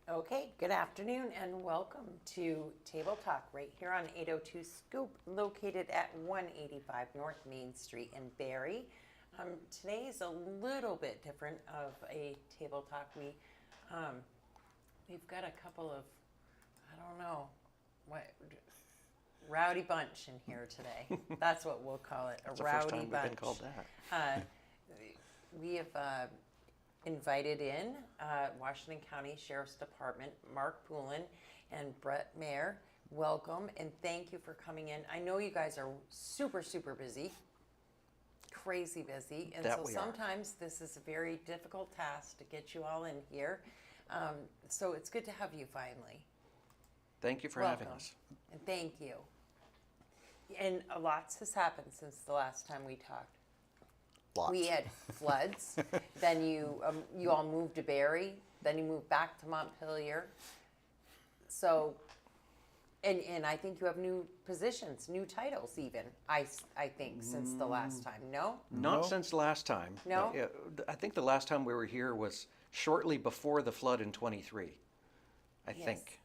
Okay, good afternoon and welcome to Table Talk right here on 802 Scoop, located at 185 North Main Street in Barrie. Today is a little bit different of a Table Talk. We've got a couple of, I don't know, rowdy bunch in here today. That's what we'll call it, That's a the first rowdy time bunch. we've been called that. We have invited in Washington County Sheriff's Department, Marc Poulin and Bret, Meyer. Welcome and thank you for coming in. I know you guys are super, super busy, crazy busy. And That so we are. sometimes this is a very difficult task to get you all in here. So it's good to have you finally. Thank you for Welcome. having us. And thank you. And a lot has happened since the last time we talked. Lots. We had floods. Then you all moved to Barrie. Then you moved back to Montpelier. So, and I think you have new positions, new titles even. I think since the last time. No. Not No. since last time. No? I think the last time we were here was shortly before the flood in 23. I Yes. think.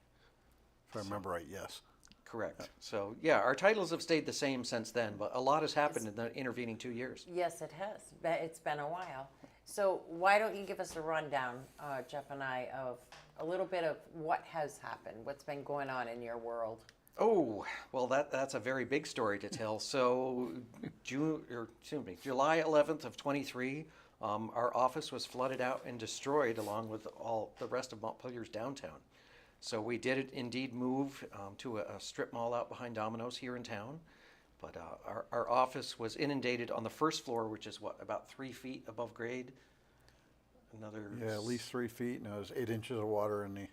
If I remember right, yes. Correct. So, yeah, our titles have stayed the same since then, but a lot has happened in the intervening 2 years. Yes, it has. It's been a while. So why don't you give us a rundown, Jeff and I, of a little bit of what has happened, what's been going on in your world? Oh, well, that's a very big story to tell. So, July 11th of 23, our office was flooded out and destroyed along with all the rest of Montpelier's downtown. So we did indeed move to a strip mall out behind Domino's here in town. But our office was inundated on the first floor, which is about 3 feet above grade. Yeah, at least 3 feet, and it was 8 inches of water in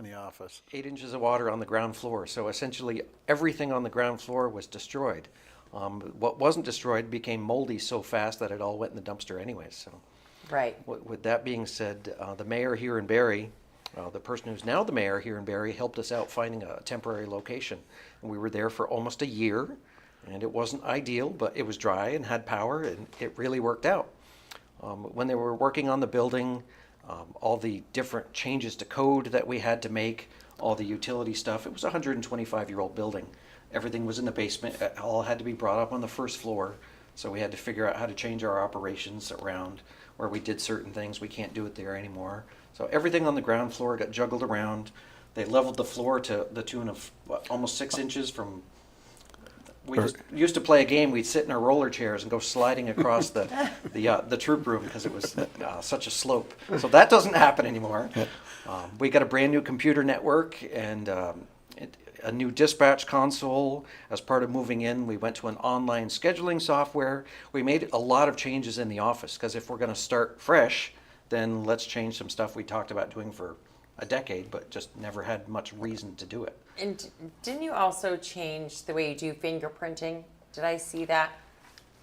the office. 8 inches of water on the ground floor. So essentially everything on the ground floor was destroyed. What wasn't destroyed became moldy so fast that it all went in the dumpster anyways. So, Right. with that being said, the mayor here in Barrie, the person who's now the mayor here in Barrie, helped us out finding a temporary location. And we were there for almost a year, and it wasn't ideal, but it was dry and had power, and it really worked out. When they were working on the building, all the different changes to code that we had to make, all the utility stuff, it was a 125-year-old building. Everything was in the basement. It all had to be brought up on the first floor. So we had to figure out how to change our operations around where we did certain things. We can't do it there anymore. So everything on the ground floor got juggled around. They leveled the floor to the tune of almost 6 inches from. We just used to play a game. We'd sit in our roller chairs and go sliding across the troop room because it was such a slope. So that doesn't happen anymore. We got a brand new computer network and a new dispatch console. As part of moving in, we went to an online scheduling software. We made a lot of changes in the office because if we're going to start fresh, then let's change some stuff we talked about doing for a decade, but just never had much reason to do it. And didn't you also change the way you do fingerprinting? Did I see that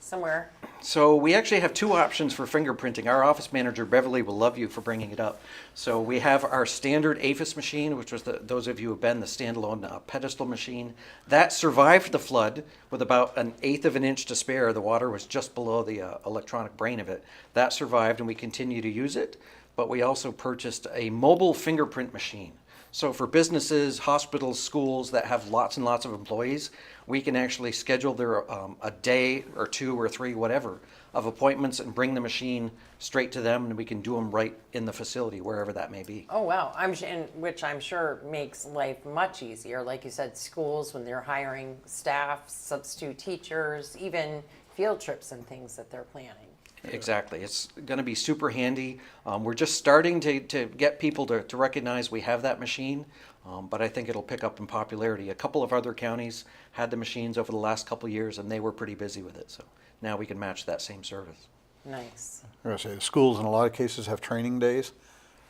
somewhere? So we actually have two options for fingerprinting. Our office manager, Beverly, will love you for bringing it up. So we have our standard APHIS machine, which was those of you who have been the standalone pedestal machine. That survived the flood with about 1/8 of an inch to spare. The water was just below the electronic brain of it. That survived and we continue to use it. But we also purchased a mobile fingerprint machine. So for businesses, hospitals, schools that have lots and lots of employees, we can actually schedule their a day or 2 or 3, whatever, of appointments and bring the machine straight to them, and we can do them right in the facility, wherever that may be. Oh, wow. Which I'm sure makes life much easier. Like you said, schools, when they're hiring staff, substitute teachers, even field trips and things that they're planning. Exactly. It's going to be super handy. We're just starting to get people to recognize we have that machine, but I think it'll pick up in popularity. A couple of other counties had the machines over the last couple of years, and they were pretty busy with it. So now we can match that same service. Nice. I'm going to say the schools in a lot of cases have training days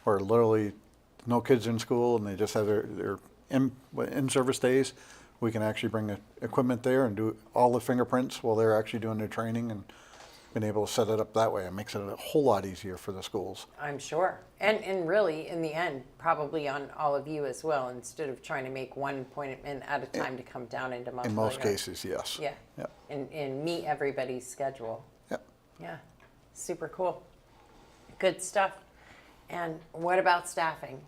where literally no kids in school and they just have their in-service days we can actually bring the equipment there and do all the fingerprints while they're actually doing their training, and been able to set it up that way. It makes it a whole lot easier for the schools. I'm sure. And really, in the end, probably on all of you as well, instead of trying to make one appointment at a time to come down into Montpelier. In most cases, yes. Yeah. Yep. And meet everybody's schedule. Yep. Yeah. Super cool. Good stuff. And what about staffing?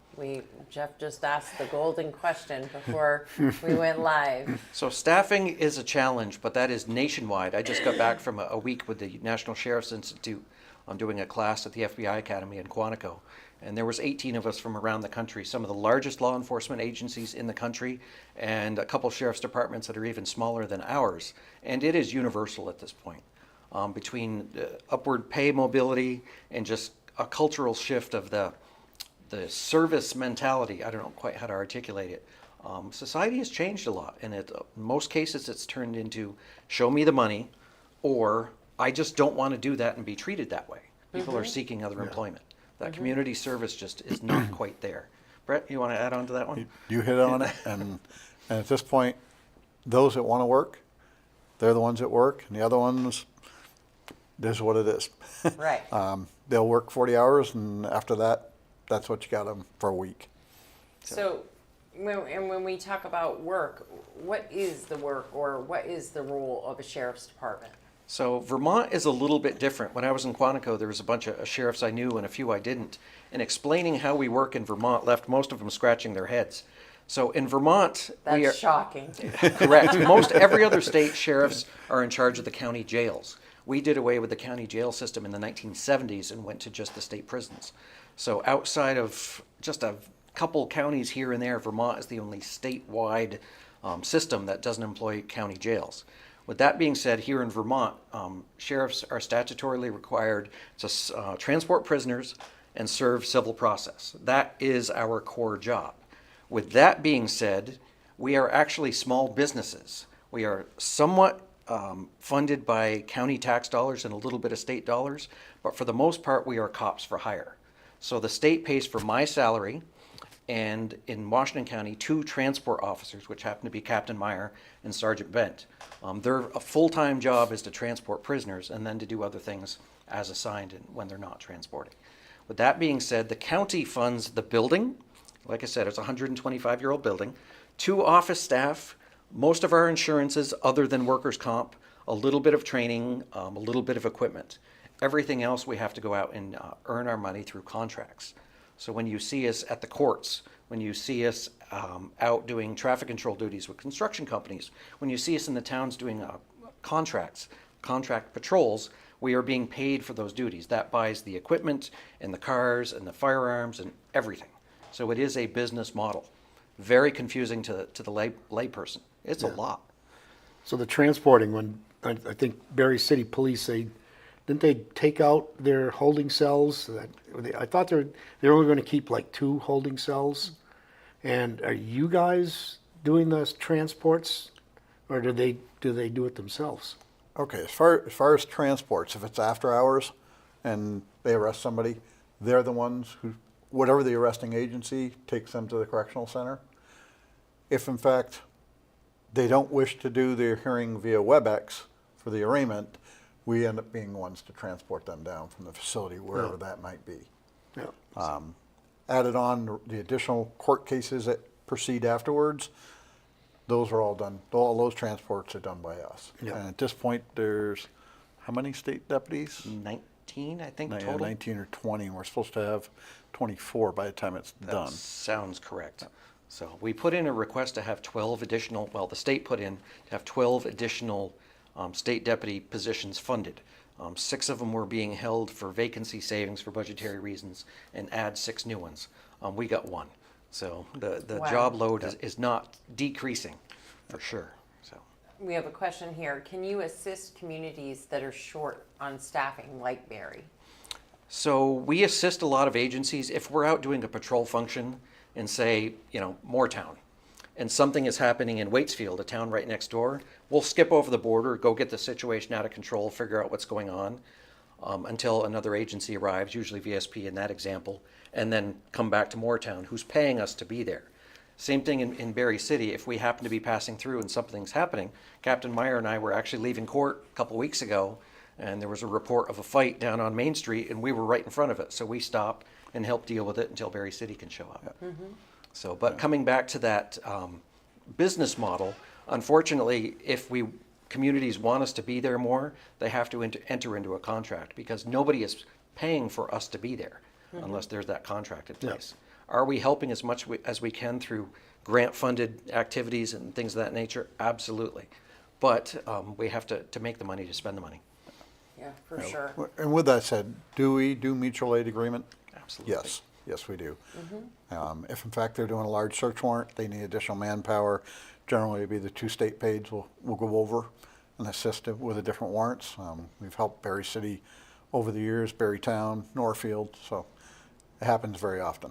Jeff just asked the golden question before we went live. So staffing is a challenge, but that is nationwide. I just got back from a week with the National Sheriff's Institute. I'm doing a class at the FBI Academy in Quantico. And there was 18 of us from around the country, some of the largest law enforcement agencies in the country, and a couple sheriff's departments that are even smaller than ours. And it is universal at this point. Between upward pay mobility and just a cultural shift of the service mentality, I don't know quite how to articulate it. Society has changed a lot, and in most cases it's turned into show me the money, or I just don't want to do that and be treated that way. People are seeking other employment. That community service just is not quite there. Bret, you want to add on to that one? You hit on it, and at this point, those that want to work, they're the ones that work, and the other ones, this is what it is. Right. They'll work 40 hours, and after that, that's what you got them for a week. So, when we talk about work, what is the work or what is the role of a sheriff's department? So Vermont is a little bit different. When I was in Quantico, there was a bunch of sheriffs I knew and a few I didn't. And explaining how we work in Vermont left most of them scratching their heads. So in Vermont, we are That's shocking. correct. Most every other state sheriffs are in charge of the county jails. We did away with the county jail system in the 1970s and went to just the state prisons. So outside of just a couple counties here and there, Vermont is the only statewide system that doesn't employ county jails. With that being said, here in Vermont, sheriffs are statutorily required to transport prisoners and serve civil process. That is our core job. With that being said, we are actually small businesses. We are somewhat funded by county tax dollars and a little bit of state dollars, but for the most part, we are cops for hire. So the state pays for my salary, and in Washington County, 2 transport officers, which happen to be Captain Meyer and Sergeant Bent. Their full-time job is to transport prisoners and then to do other things as assigned when they're not transporting. With that being said, the county funds the building. Like I said, it's a 125-year-old building, 2 office staff, most of our insurances other than workers' comp, a little bit of training, a little bit of equipment. Everything else we have to go out and earn our money through contracts. So when you see us at the courts, when you see us out doing traffic control duties with construction companies, when you see us in the towns doing contract patrols, we are being paid for those duties. That buys the equipment and the cars and the firearms and everything. So it is a business model. Very confusing to the layperson. It's a lot. So the transporting, when I think Barry City Police, didn't they take out their holding cells? I thought they're only going to keep like 2 holding cells. And are you guys doing the transports, or do they do it themselves? Okay, as far as transports, if it's after hours and they arrest somebody, they're the ones who, whatever the arresting agency, takes them to the correctional center. If in fact they don't wish to do their hearing via WebEx for the arraignment, we end up being the ones to transport them down from the facility, wherever that might be. Yeah. Added on the additional court cases that proceed afterwards, those are all done, all those transports are done by us. Yeah. And at this point, there's how many state deputies? 19, I think, Yeah, total. 19 or 20, and we're supposed to have 24 by the time it's That done. sounds correct. So we put in a request to have 12 additional, well, the state put in to have 12 additional state deputy positions funded. 6 of them were being held for vacancy savings for budgetary reasons, and add 6 new ones. We got 1. So the Wow. job load is not decreasing, for sure. So We have a question here. Can you assist communities that are short on staffing, like Barry? So we assist a lot of agencies. If we're out doing a patrol function in, say, Moortown, and something is happening in Waitsfield, a town right next door, we'll skip over the border, go get the situation out of control, figure out what's going on, until another agency arrives, usually VSP in that example, and then come back to Moortown, who's paying us to be there. Same thing in Berry City. If we happen to be passing through and something's happening, Captain Meyer and I were actually leaving court a couple weeks ago, and there was a report of a fight down on Main Street, and we were right in front of it. So we stopped and helped deal with it until Berry City can show up. So, but coming back to that business model, unfortunately, if communities want us to be there more, they have to enter into a contract, because nobody is paying for us to be there unless there's that contract in place. Are we helping as much as we can through grant-funded activities and things of that nature? Absolutely. But we have to make the money to spend the money. Yeah, for sure. And with that said, do we do mutual aid agreement? Absolutely. Yes, yes, we do. If in fact they're doing a large search warrant, they need additional manpower, generally it'd be the two state aides will go over and assist with the different warrants. We've helped Berry City over the years, Berry Town, Northfield, so it happens very often.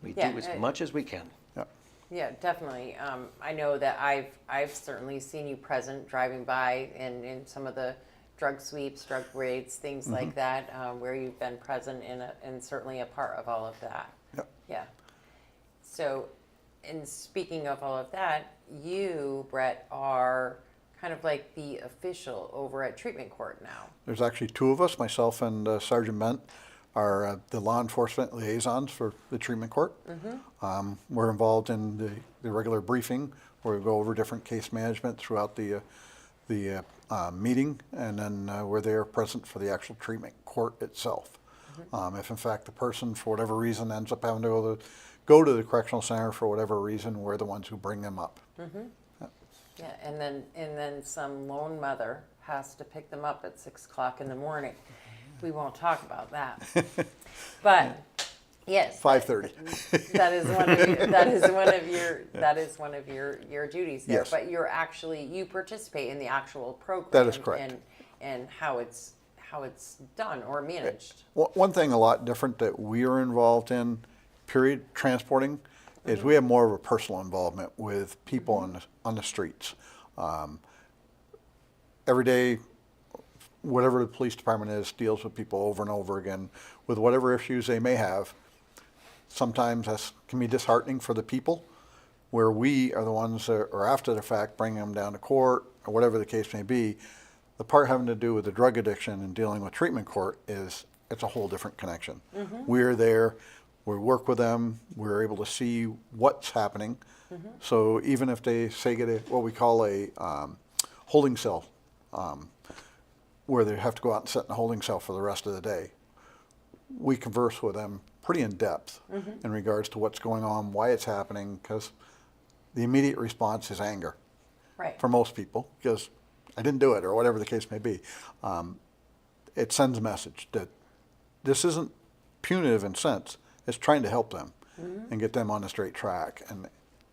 We Yeah, do as much as we can. Yeah. Yeah, definitely. I know that I've certainly seen you present driving by in some of the drug sweeps, drug raids, things like that, where you've been present and certainly a part of all of that. Yep. Yeah. So, and speaking of all of that, you, Bret, are kind of like the official over at treatment court now. There's actually two of us, myself and Sergeant Bent, are the law enforcement liaisons for the treatment court. We're involved in the regular briefing where we go over different case management throughout the meeting, and then we're there present for the actual treatment court itself. If in fact the person, for whatever reason, ends up having to go to the correctional center for whatever reason, we're the ones who bring them up. Yeah, and then some lone mother has to pick them up at 6 o'clock in the morning. We won't talk about that. But yes, 5:30. that is one of your duties there. Yes. But you participate in the actual program. That is correct. And how it's done or managed. One thing a lot different that we are involved in, period, transporting, is we have more of a personal involvement with people on the streets. Every day, whatever the police department is, deals with people over and over again with whatever issues they may have. Sometimes that can be disheartening for the people, where we are the ones that are after the fact bringing them down to court or whatever the case may be. The part having to do with the drug addiction and dealing with treatment court it's a whole different connection. We're there, we work with them, we're able to see what's happening. So even if they say get what we call a holding cell, where they have to go out and sit in a holding cell for the rest of the day, we converse with them pretty in depth in regards to what's going on, why it's happening, because the immediate response is anger Right. for most people, because I didn't do it or whatever the case may be. It sends a message that this isn't punitive in sense, it's trying to help them and get them on the straight track, and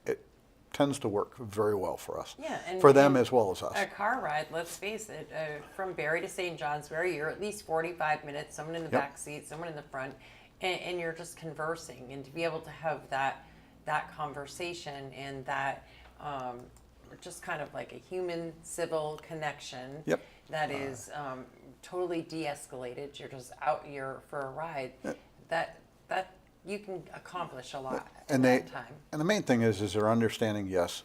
it tends to work very well for us. Yeah, and for them and as well as us. A car ride, let's face it, from Barry to St. Johnsbury, you're at least 45 minutes, someone in the back seat, someone in the front, and you're just conversing. And to be able to have that conversation and that just kind of like a human civil connection that is totally de-escalated, you're just out here for a ride, that you can accomplish a lot in that time. And the main thing is they're understanding, yes,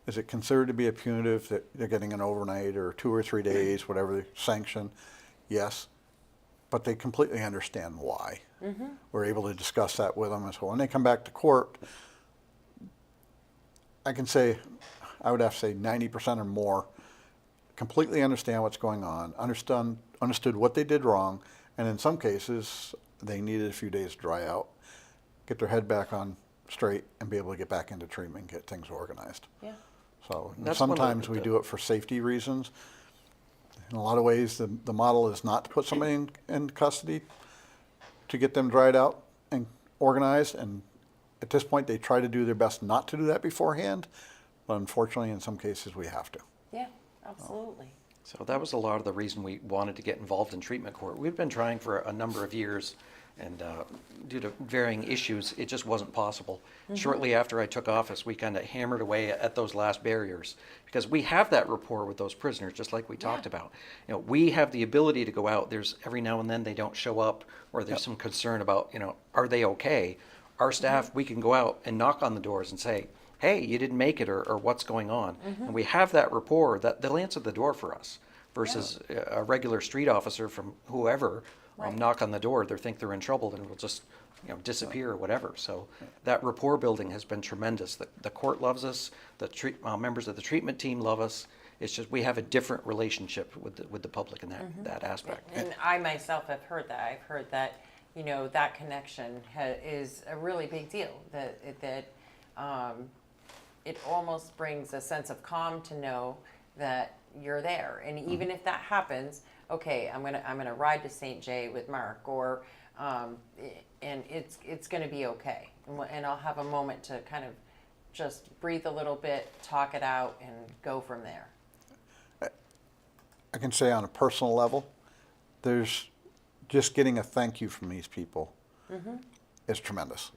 is it considered to be a punitive that they're getting an overnight or 2 or 3 days, whatever the sanction? Yes, but they completely understand why. We're able to discuss that with them as well. When they come back to court, I would have to say 90% or more completely understand what's going on, understood what they did wrong, and in some cases, they needed a few days to dry out, get their head back on straight, and be able to get back into treatment, get things organized. Yeah. So That's one of sometimes the- we do it for safety reasons. In a lot of ways, the model is not to put somebody in custody to get them dried out and organized, and at this point, they try to do their best not to do that beforehand, but unfortunately, in some cases, we have to. Yeah, absolutely. So that was a lot of the reason we wanted to get involved in treatment court. We've been trying for a number of years, and due to varying issues, it just wasn't possible. Shortly after I took office, we kind of hammered away at those last barriers, because we have that rapport with those prisoners, just like we talked about. You know, we have the ability to go out. There's every now and then they don't show up, or there's some concern about, are they okay? our staff, we can go out and knock on the doors and say, hey, you didn't make it, or what's going on? And we have that rapport that they'll answer the door for us versus a regular street officer from whoever Right. knock on the door, they think they're in trouble and will just disappear or whatever. So that rapport building has been tremendous. The court loves us, the members of the treatment team love us. It's just we have a different relationship with the public in that aspect. And I myself have heard that. I've heard that, that connection is a really big deal. That it almost brings a sense of calm to know that you're there. And even if that happens, okay, I'm gonna ride to St. Jay with Mark, or and it's gonna be okay. And I'll have a moment to kind of just breathe a little bit, talk it out, and go from there. I can say on a personal level, there's just getting a thank you from these people is tremendous.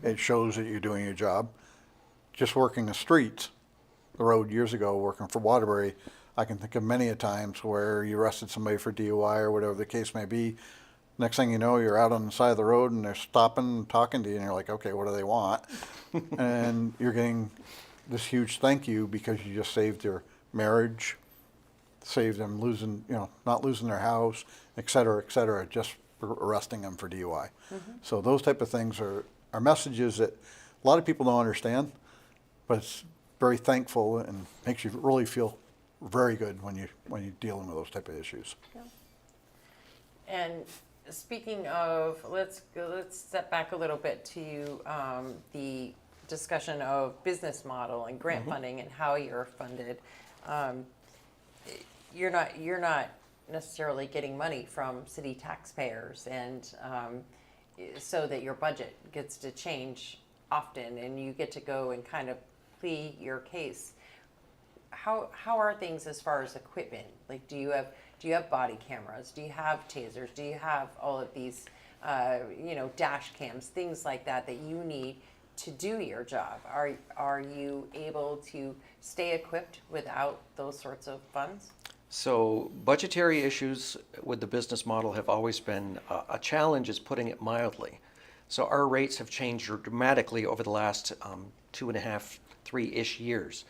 It shows that you're doing your job. Just working the streets, the road years ago, working for Waterbury, I can think of many a times where you arrested somebody for DUI or whatever the case may be. Next thing you know, you're out on the side of the road and they're stopping and talking to you, and you're like, okay, what do they want? And you're getting this huge thank you because you just saved their marriage, saved them losing, not losing their house, et cetera, just for arresting them for DUI. So those type of things are messages that a lot of people don't understand, but it's very thankful and makes you really feel very good when you're dealing with those type of issues. And speaking of, let's step back a little bit to the discussion of business model and grant funding and how you're funded. You're not necessarily getting money from city taxpayers, and so that your budget gets to change often, and you get to go and kind of plead your case. How are things as far as equipment? Like, do you have body cameras? Do you have tasers? Do you have all of these, dash cams, things like that you need to do your job? Are you able to stay equipped without those sorts of funds? So budgetary issues with the business model have always been a challenge, is putting it mildly. So our rates have changed dramatically over the last 2.5, 3-ish years.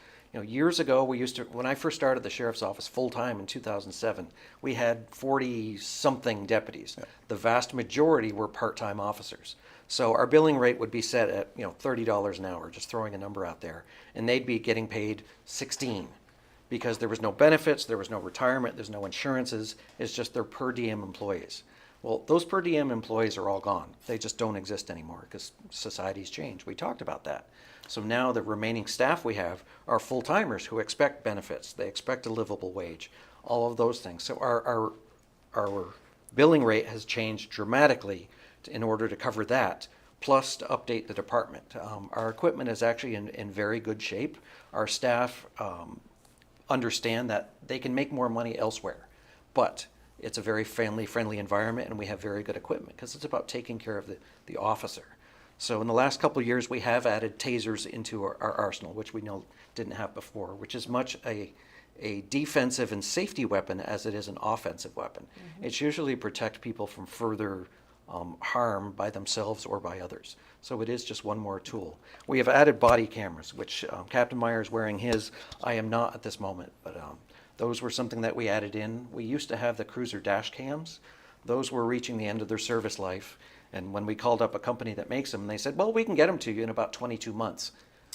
Years ago, when I first started the sheriff's office full-time in 2007, we had 40-something deputies. Yeah. The vast majority were part-time officers. So our billing rate would be set at, $30 an hour, just throwing a number out there. And they'd be getting paid $16 because there was no benefits, there was no retirement, there's no insurances. It's just their per diem employees. Well, those per diem employees are all gone. They just don't exist anymore because society's changed. We talked about that. So now the remaining staff we have are full-timers who expect benefits. They expect a livable wage, all of those things. So our billing rate has changed dramatically in order to cover that, plus to update the department. Our equipment is actually in very good shape. Our staff understand that they can make more money elsewhere, but it's a very family-friendly environment, and we have very good equipment because it's about taking care of the officer. So in the last couple of years, we have added tasers into our arsenal, which we know didn't have before, which is much a defensive and safety weapon as it is an offensive weapon. It's usually protect people from further harm by themselves or by others. So it is just one more tool. We have added body cameras, which Captain Meyer is wearing his. I am not at this moment, but those were something that we added in. We used to have the cruiser dash cams. Those were reaching the end of their service life. And when we called up a company that makes them, they said, well, we can get them to you in about 22 months.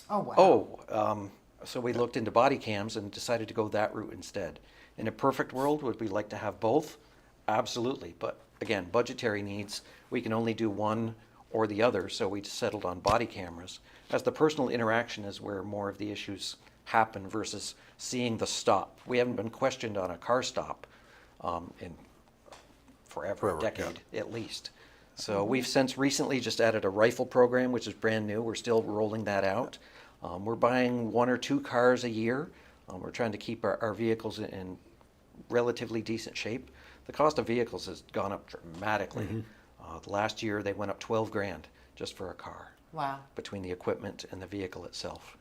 Oh, wow. So we looked into body cams and decided to go that route instead. In a perfect world, would we like to have both? Absolutely. But again, budgetary needs, we can only do one or the other, so we settled on body cameras, as the personal interaction is where more of the issues happen versus seeing the stop. We haven't been questioned on a car stop in forever, a decade at least. So we've since recently just added a rifle program, which is brand new. We're still rolling that out. We're buying 1 or 2 cars a year. We're trying to keep our vehicles in relatively decent shape. The cost of vehicles has gone up dramatically. Last year they went up $12,000 just for a car. Wow. Between the equipment and the vehicle itself.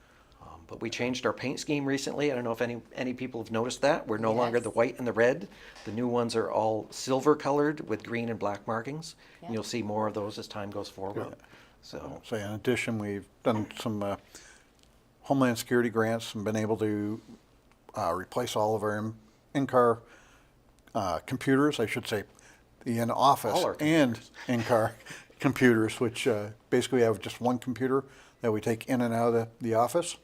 But we changed our paint scheme recently. I don't know if any people have noticed that. We're no longer the white and the red. The new ones are all silver colored with green and black markings. And you'll see more of those as time goes forward. So So in addition, we've done some Homeland Security grants and been able to replace all of our in-car computers, I should say, the in-office All our and in-car computers, which basically have just one computer that we take in and out of the office.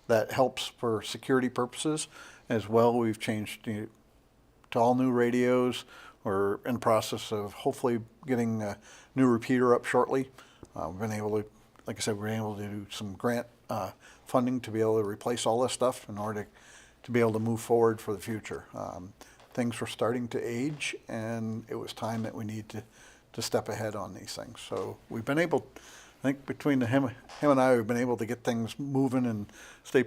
That helps for security purposes as well. We've changed to all new radios. We're in the process of hopefully getting a new repeater up shortly. We've been able to, like I said, we're able to do some grant funding to be able to replace all this stuff in order to be able to move forward for the future. Things were starting to age, and it was time that we need to step ahead on these things. So we've been able, I think between him and I, we've been able to get things moving and stay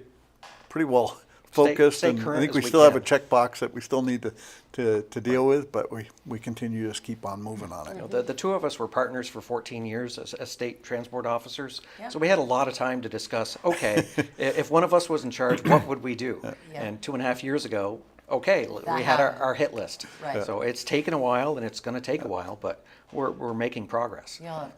pretty well focused. stay And current I think as we we still have a can. checkbox that we still need to deal with, but we continue to just keep on moving on you know, it. the two of us were partners for 14 years as state transport officers. Yeah. So we had a lot of time to discuss, okay, if one of us was in charge, what would we do? Yeah. And 2.5 years ago, okay, That we had happened. our hit list. Right. So it's taken a while, and it's going to take a while, but we're making progress. You'll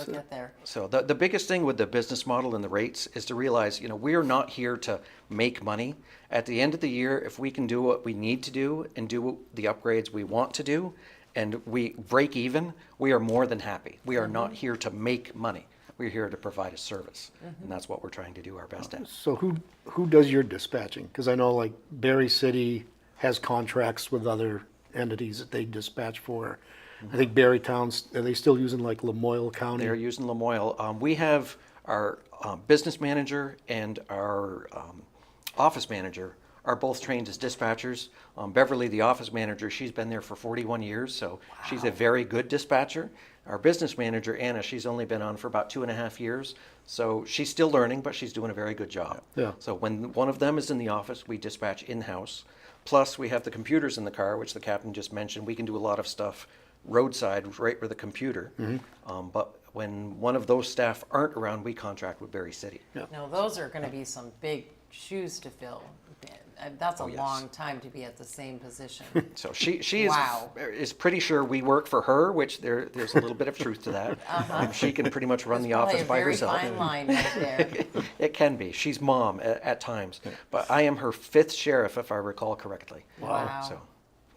get there. So the biggest thing with the business model and the rates is to realize, we are not here to make money. At the end of the year, if we can do what we need to do and do the upgrades we want to do, and we break even, we are more than happy. We are not here to make money. We're here to provide a service, and that's what we're trying to do our best at. So who does your dispatching? Because I know like Berry City has contracts with other entities that they dispatch for. I think Berry Towns, are they still using like Lamoille County? They're using Lamoille. We have our business manager and our office manager are both trained as dispatchers. Beverly, the office manager, she's been there for 41 years, so she's a very good dispatcher. Our business manager, Anna, she's only been on for about 2.5 years, so she's still learning, but she's doing a very good job. Yeah. So when one of them is in the office, we dispatch in-house. Plus, we have the computers in the car, which the captain just mentioned. We can do a lot of stuff roadside, right with a computer. But when one of those staff aren't around, we contract with Berry City. Yeah. Now, those are going to be some big shoes to fill. That's a yes. long time to be at the same position. So she Wow. is pretty sure we work for her, which there's a little bit of truth to that. She can pretty much run the office by herself. Probably a very fine line right there. It can be. She's mom at times, but I am her 5th sheriff, if I recall correctly. Wow. So,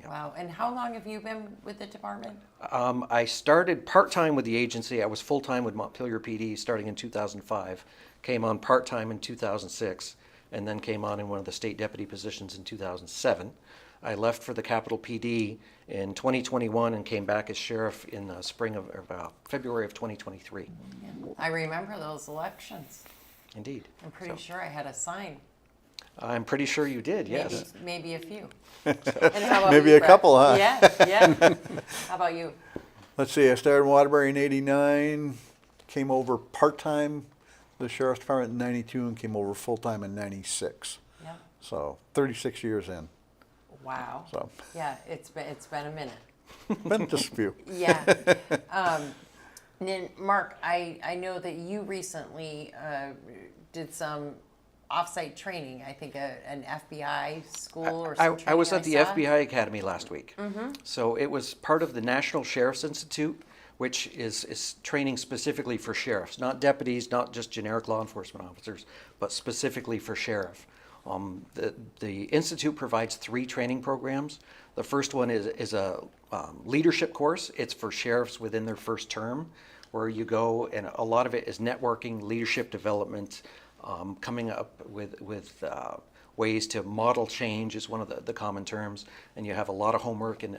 yeah. Wow. And how long have you been with the department? I started part-time with the agency. I was full-time with Montpelier PD starting in 2005. Came on part-time in 2006, and then came on in one of the state deputy positions in 2007. I left for the Capitol PD in 2021 and came back as sheriff in the spring of February of 2023. I remember those elections. Indeed. I'm pretty So, sure I had a sign. I'm pretty sure you did, yes. Maybe a few. And how about Maybe you, a Brett? couple, huh? Yeah. How about you? Let's see, I started in Waterbury in '89, came over part-time the sheriff's department in '92, and came over full-time in '96. Yeah. So 36 years in. Wow. So Yeah, it's been a minute. been just a few. Yeah. And then, Mark, I know that you recently did some off-site training. I think an FBI school or some training. I was at the saw. FBI Academy last week. So it was part of the National Sheriff's Institute, which is training specifically for sheriffs, not deputies, not just generic law enforcement officers, but specifically for sheriff. The Institute provides 3 training programs. The first one is a leadership course. It's for sheriffs within their first term, where you go, and a lot of it is networking, leadership development, coming up with ways to model change is one of the common terms, and you have a lot of homework and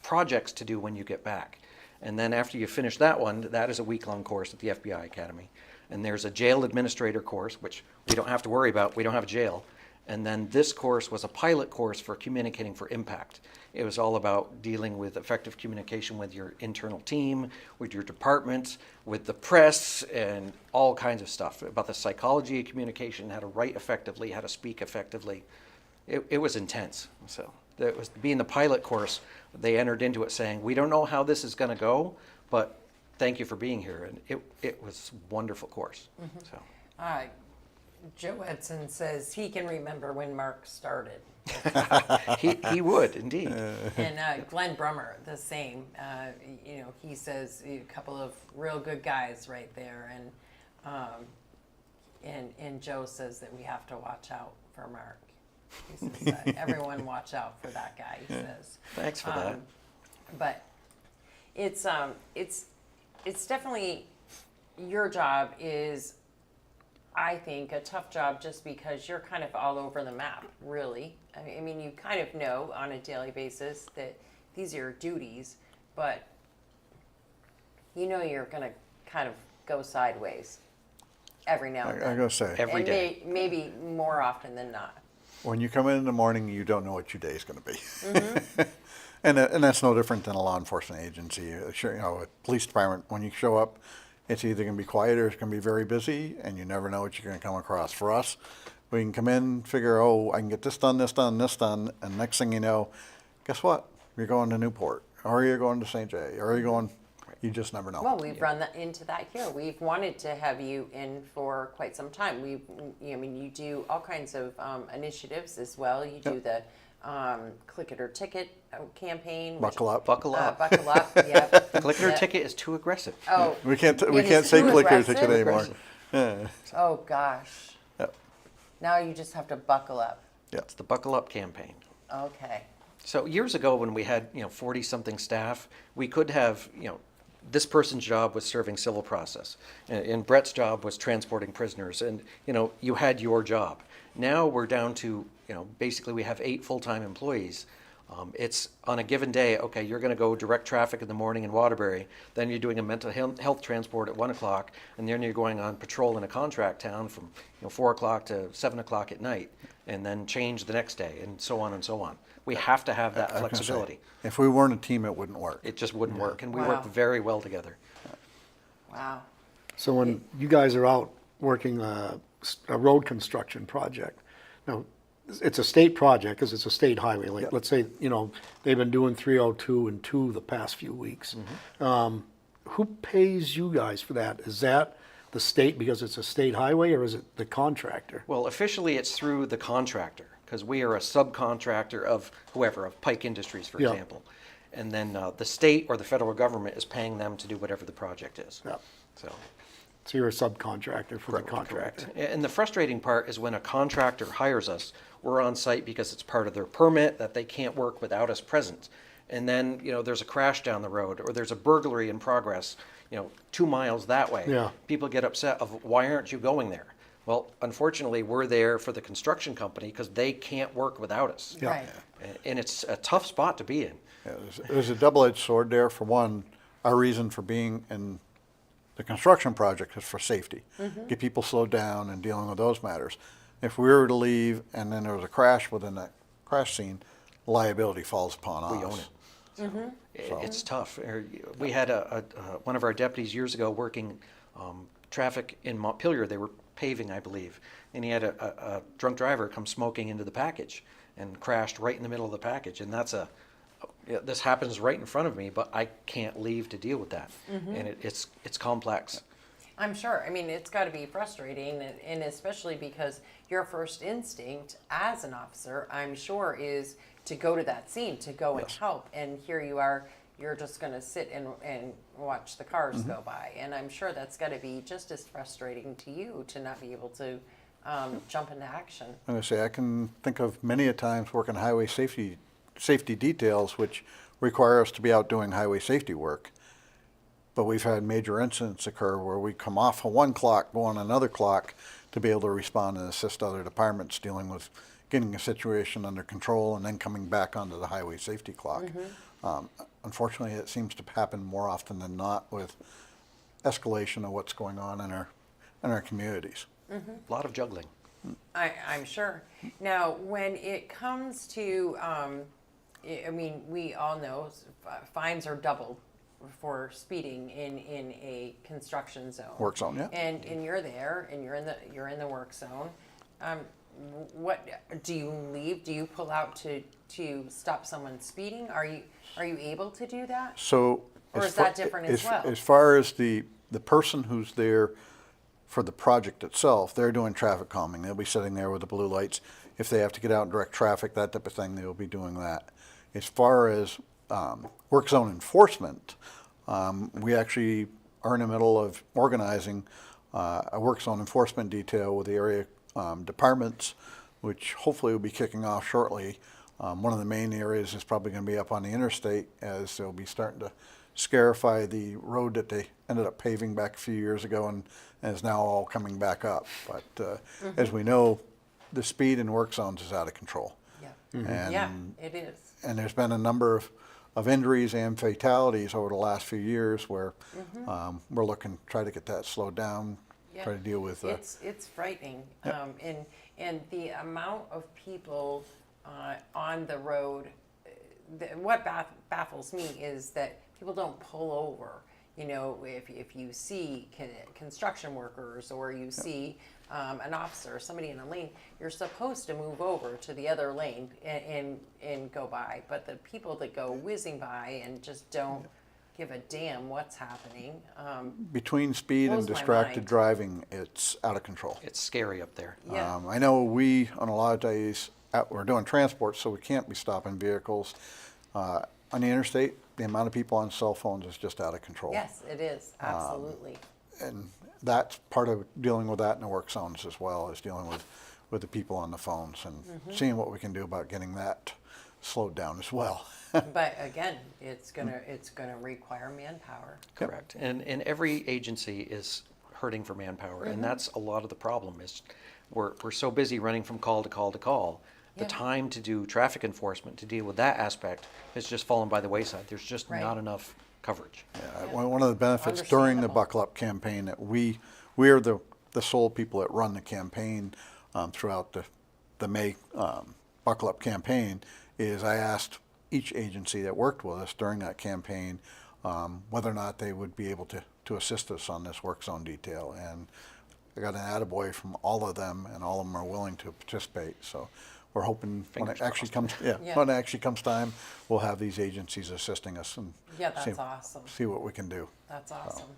projects to do when you get back. And then after you finish that one, that is a week-long course at the FBI Academy. And there's a jail administrator course, which we don't have to worry about. We don't have a jail. And then this course was a pilot course for communicating for impact. It was all about dealing with effective communication with your internal team, with your department, with the press, and all kinds of stuff about the psychology of communication, how to write effectively, how to speak effectively. It was intense. So it was being the pilot course. They entered into it saying, we don't know how this is going to go, but thank you for being here. And it was a wonderful course. So Joe Edson says he can remember when Mark started. He would, indeed. And Glenn Brummer, the same. He says a couple of real good guys right there. And Joe says that we have to watch out for Mark. He says, everyone watch out for that guy, he says. Thanks for that. But it's definitely, your job is, I think, a tough job just because you're kind of all over the map, really. I mean, you kind of know on a daily basis that these are your duties, but you know you're going to kind of go sideways every now and then. I'm going to say, Every day. Maybe more often than not. when you come in the morning, you don't know what your day is going to be. Mm-hmm. And that's no different than a law enforcement agency. Sure, a police department, when you show up, it's either going to be quiet or it's going to be very busy, and you never know what you're going to come across. For us, we can come in, figure, oh, I can get this done, this done, this done, and next thing you know, guess what? You're going to Newport, or you're going to St. J, or you're going, you just never know. Well, we've run into that here. We've wanted to have you in for quite some time. You do all kinds of initiatives as well. You do the click it or ticket campaign. Buckle up. Buckle up. Buckle up. Yep. Click it or ticket is too aggressive. Oh, We can't It is say too click or aggressive. ticket anymore. Aggressive. Yeah. oh gosh. Yep. Now you just have to buckle up. It's the Buckle Up campaign. Okay. So years ago, when we had 40-something staff, we could have this person's job was serving civil process, and Bret's job was transporting prisoners, and you had your job. Now we're down to basically we have 8 full-time employees. It's on a given day. Okay, you're going to go direct traffic in the morning in Waterbury. Then you're doing a mental health transport at 1 o'clock, and then you're going on patrol in a contract town from 4 o'clock to 7 o'clock at night, and then change the next day, and so on and so on. We have to have that I was gonna say, flexibility. if we weren't a team, it wouldn't work. It just wouldn't work, and we Wow. work very well together. Wow. So when you guys are out working a road construction project, now, it's a state project because it's a state highway. Like, Yep. let's say, they've been doing 302 and 2 the past few weeks. Who pays you guys for that? Is that the state because it's a state highway, or is it the contractor? Well, officially, it's through the contractor, because we are a subcontractor of whoever, of Pike Industries, for Yeah. example. And then the state or the federal government is paying them to do whatever the project is. Yeah. So, So you're a subcontractor for the correct. contractor. And the frustrating part is when a contractor hires us, we're on site because it's part of their permit that they can't work without us present. And then, there's a crash down the road, or there's a burglary in progress, 2 miles that way. Yeah. People get upset of, why aren't you going there? Well, unfortunately, we're there for the construction company because they can't work without us. Yeah. Right. And it's a tough spot to be in. Yeah, there's a double-edged sword there. For one, our reason for being in the construction project is for safety. Get people slowed down and dealing with those matters. If we were to leave and then there was a crash within that crash scene, liability falls upon us. We own it. It's tough. We had one of our deputies years ago working traffic in Montpelier. They were paving, I believe, and he had a drunk driver come smoking into the package and crashed right in the middle of the package. And this happens right in front of me, but I can't leave to deal with that. And it's complex. I'm sure. I mean, it's got to be frustrating, and especially because your first instinct as an officer, I'm sure, is to go to that scene, to go and help. And here you are, you're just going to sit and watch the cars go by. And I'm sure that's got to be just as frustrating to you to not be able to jump into action. I'm going to say, I can think of many a times working highway safety details, which require us to be out doing highway safety work. But we've had major incidents occur where we come off of one clock, go on another clock to be able to respond and assist other departments dealing with getting a situation under control and then coming back onto the highway safety clock. Unfortunately, it seems to happen more often than not with escalation of what's going on in our communities. A lot of juggling. I'm sure. Now, when it comes to, we all know fines are doubled for speeding in a construction zone. Work zone, yeah. And you're there, and you're in the work zone. What do you leave? Do you pull out to stop someone speeding? Are you able to do that? So, Or as is that far- different as well? As far as the person who's there for the project itself, they're doing traffic calming. They'll be sitting there with the blue lights. If they have to get out and direct traffic, that type of thing, they'll be doing that. As far as work zone enforcement, we actually are in the middle of organizing a work zone enforcement detail with the area departments, which hopefully will be kicking off shortly. One of the main areas is probably going to be up on the interstate, as they'll be starting to scarify the road that they ended up paving back a few years ago and is now all coming back up. But as we know, the speed in work zones is out of control. Yeah. And, Yeah, it is. and there's been a number of injuries and fatalities over the last few years where we're looking to try to get that slowed down, Yeah. try to deal with It's frightening, and the amount of people on the road. What baffles me is that people don't pull over. You know, if you see construction workers or you see an officer or somebody in a lane, you're supposed to move over to the other lane and go by. But the people that go whizzing by and just don't give a damn what's happening. between speed and blows my distracted mind. driving, it's out of control. It's scary up there. Yeah. I know we, on a lot of days, we're doing transport, so we can't be stopping vehicles. On the interstate, the amount of people on cell phones is just out of control. Yes, it is, absolutely. And that's part of dealing with that in the work zones as well, is dealing with the people on the phones and seeing what we can do about getting that slowed down as well. But again, it's gonna require manpower. Correct. And every agency is hurting for manpower, and that's a lot of the problem is we're so busy running from call to call to call. The Yeah. time to do traffic enforcement, to deal with that aspect, has just fallen by the wayside. There's just Right. not enough coverage. One of the benefits during the Understandable. Buckle Up campaign, that we are the sole people that run the campaign throughout the May Buckle Up campaign, is I asked each agency that worked with us during that campaign whether or not they would be able to assist us on this work zone detail. And I got an attaboy from all of them, and all of them are willing to participate. So we're hoping when it Fingers actually crossed. comes, Yeah. when it actually comes time, we'll have these agencies assisting us and Yeah, that's awesome. see what we can do. That's awesome.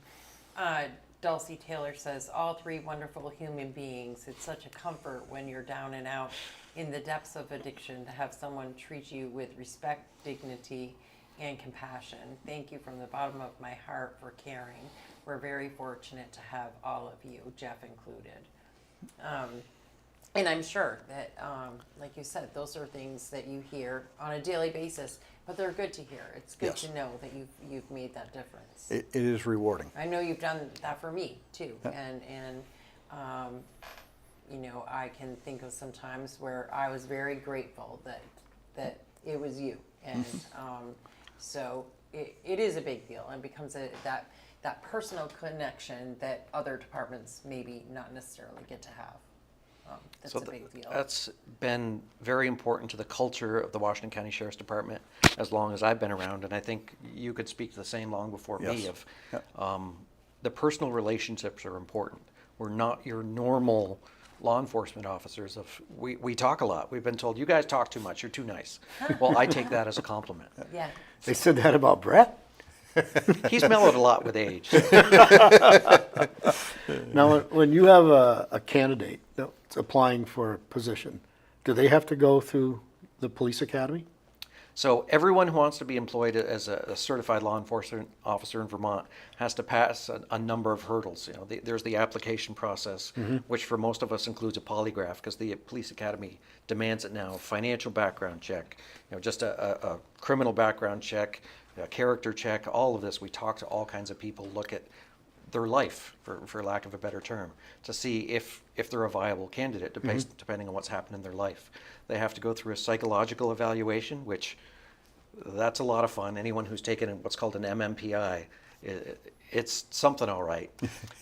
Dulcie Taylor says, all three wonderful human beings. It's such a comfort when you're down and out in the depths of addiction to have someone treat you with respect, dignity, and compassion. Thank you from the bottom of my heart for caring. We're very fortunate to have all of you, Jeff included. And I'm sure that, like you said, those are things that you hear on a daily basis, but they're good to hear. It's good Yes. to know that you've made that difference. It is rewarding. I know you've done that for me too, and you know, I can think of some times where I was very grateful that it was you, and so it is a big deal, and becomes that personal connection that other departments maybe not necessarily get to have. That's a big deal. That's been very important to the culture of the Washington County Sheriff's Department as long as I've been around, and I think you could speak to the same long before me. Yes. Of the personal relationships are important. We're not your normal law enforcement officers. We talk a lot. We've been told, you guys talk too much, you're too nice. Well, I take that as a compliment. Yeah. They said that about Bret? He's mellowed a lot with age. Now, when you have a candidate that's applying for a position, do they have to go through the police academy? So everyone who wants to be employed as a certified law enforcement officer in Vermont has to pass a number of hurdles. You know, there's the application process, which for most of us includes a polygraph, because the police academy demands it now. Financial background check, just a criminal background check, a character check. All of this, we talk to all kinds of people, look at their life, for lack of a better term, to see if they're a viable candidate, depending on what's happened in their life. They have to go through a psychological evaluation, which that's a lot of fun. Anyone who's taken what's called an MMPI, it's something all right.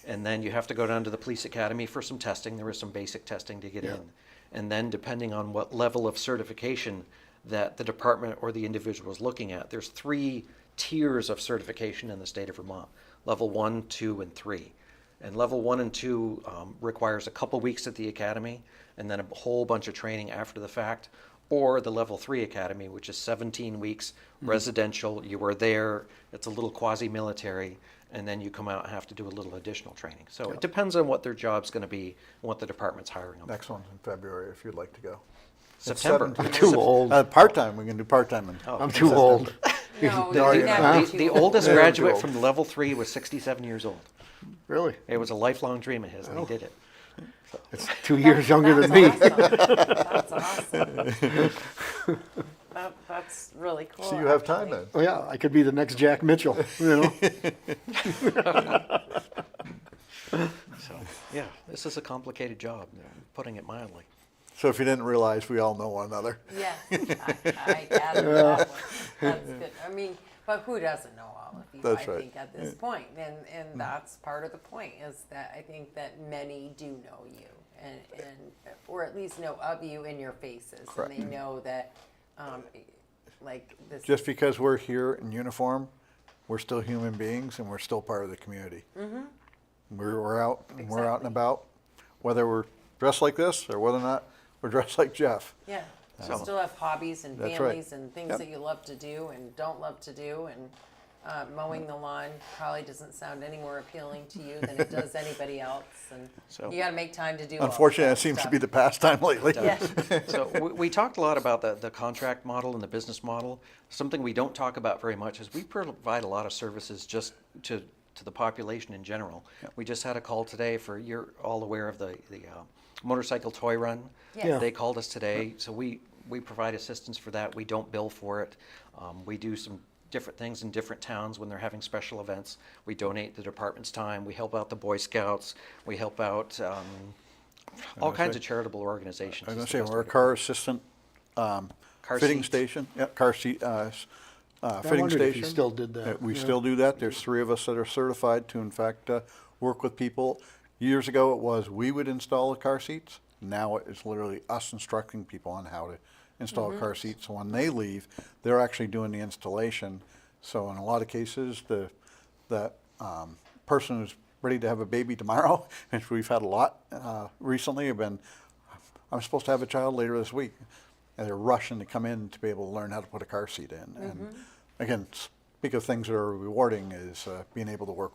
And then you have to go down to the police academy for some testing. There is some basic testing to get in. And then depending on what level of certification that the department or the individual is looking at, there's 3 tiers of certification in the state of Vermont: level 1, 2, and 3. And level 1 and 2 requires a couple weeks at the academy and then a whole bunch of training after the fact. Or the level 3 academy, which is 17 weeks residential. You were there. It's a little quasi-military, and then you come out and have to do a little additional training. So it depends on what their job's going to be, and what the department's hiring them. Next one's in February if you'd like to go. September. It's I'm too old. Part-time, we can do part-time. I'm too old. No, No, you're you're not not. too The old. oldest Very graduate old. from level 3 was 67 years old. Really? It was a lifelong dream of his, and he did it. It's 2 years younger than me. That's awesome. That's really cool. So you have time actually. then. Oh, yeah, I could be the next Jack Mitchell, you know? So, yeah, this is a complicated job, putting it mildly. So if you didn't realize, we all know one another. Yeah, I gathered that one. That's good. I mean, but who doesn't know all of you? That's I right. think at this point, and that's part of the point is that I think that many do know you, and or at least know of you in your faces, Correct. and they know that, like this. Just because we're here in uniform, we're still human beings and we're still part of the community. We're out and we're out and Exactly. about, whether we're dressed like this or whether or not we're dressed like Jeff. Yeah, you So- still have hobbies and That's right. families and things Yep. that you love to do and don't love to do, and mowing the lawn probably doesn't sound any more appealing to you than it does anybody else, and So- you got to make time to do. all Unfortunately, that that seems to stuff. be the pastime lately. Yeah. So we talked a lot about the contract model and the business model. Something we don't talk about very much is we provide a lot of services just to the population in general. We just had a call today for, you're all aware of the motorcycle toy run. Yes. Yeah. They called us today, so we provide assistance for that. We don't bill for it. We do some different things in different towns when they're having special events. We donate the department's time. We help out the Boy Scouts. We help out all kinds of charitable organizations. I was is going the to say, best we're a way to car assistant fitting seats. station. Yeah, car seat, fitting wondered if you station. still did that, We yeah. still do that. There's 3 of us that are certified to, in fact, work with people. Years ago, it was we would install the car seats. Now it's literally us instructing people on how to install a car seat. So when they leave, they're actually doing the installation. So in a lot of cases, that person who's ready to have a baby tomorrow, which we've had a lot recently, I'm supposed to have a child later this week. And they're rushing to come in to be able to learn how to put a car seat in. And again, speak of things that are rewarding is being able to work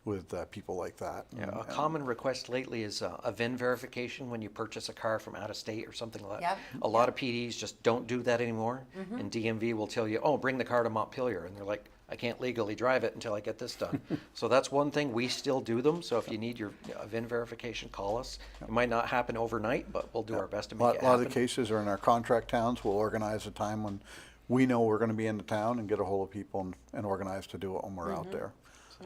with people like that. Yeah, a common request lately is a VIN verification when you purchase a car from out of state or something like that. Yep. A lot of PDs just don't do that anymore, and DMV will tell you, oh, bring the car to Montpelier, and they're like, I can't legally drive it until I get this done. So that's one thing, we still do them, so if you need your VIN verification, call us. It might not happen overnight, but we'll do our best to A make it lot of happen. the cases are in our contract towns. We'll organize a time when we know we're going to be in the town and get a hold of people and organize to do it when we're out there. So,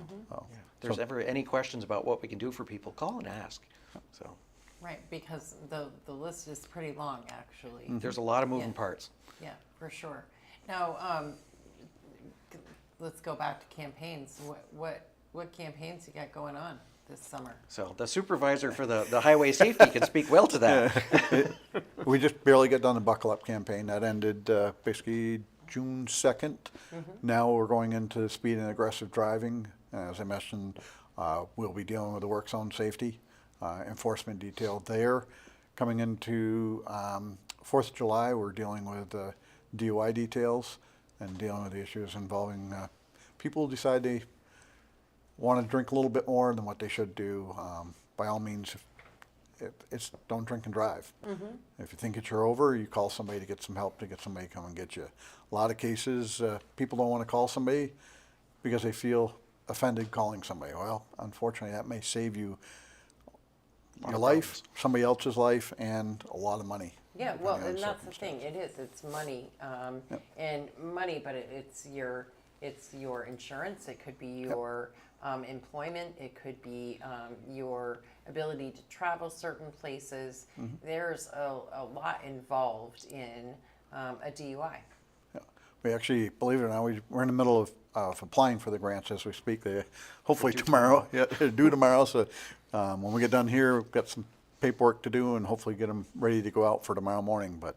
If there's ever any questions about what we can do for people, call and ask. So Right, because the list is pretty long, actually. there's a lot of moving Yeah. parts. Yeah, for sure. Now, let's go back to campaigns. What campaigns you got going on this summer? So the supervisor for the highway safety can speak well to that. we just barely got done the Buckle Up campaign. That ended basically June 2nd. Now we're going into speed and aggressive driving. As I mentioned, we'll be dealing with the work zone safety enforcement detail there. Coming into 4th of July, we're dealing with DUI details and dealing with the issues involving people who decide they want to drink a little bit more than what they should do. By all means, it's don't drink and drive. If you think it's your over, you call somebody to get some help, to get somebody to come and get you. A lot of cases, people don't want to call somebody because they feel offended calling somebody. Well, unfortunately, that may save you your life, somebody else's life, and a lot of money. Yeah, well, depending and on that's the thing. circumstance. It is. It's money, and money, but it's your insurance. It could be your employment. It could be your ability to travel certain places. There's a lot involved in a DUI. Yeah. We actually, believe it or not, we're in the middle of applying for the grants as we speak. They hopefully tomorrow. Yeah, they're due tomorrow. So when we get done here, we've got some paperwork to do and hopefully get them ready to go out for tomorrow morning. But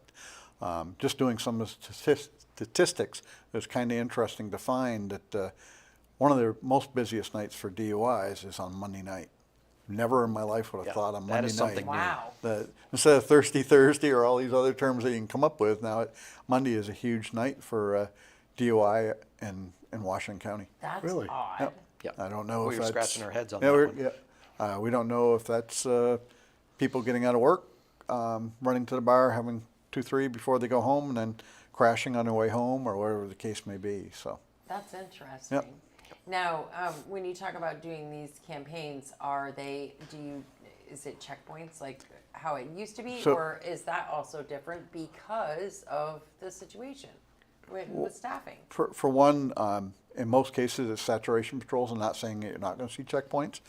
just doing some of the statistics, it was kind of interesting to find that one of the most busiest nights for DUIs is on Monday night. Never in my life would have Yeah, thought on that Monday is night. something new. Wow. That instead of Thirsty Thursday or all these other terms that you can come up with, now Monday is a huge night for DUI in Washington County. That's Really? odd. Yep. Yeah. I don't know We if were that's. scratching our heads on Yeah, that we're- one. yeah. We don't know if that's people getting out of work, running to the bar, having 2, 3 before they go home, and then crashing on their way home, or whatever the case may be. So That's interesting. Now, when you talk about doing these campaigns, is it checkpoints like how it used to be, So- or is that also different because of the situation with staffing? for one, in most cases, it's saturation patrols. I'm not saying that you're not going to see checkpoints.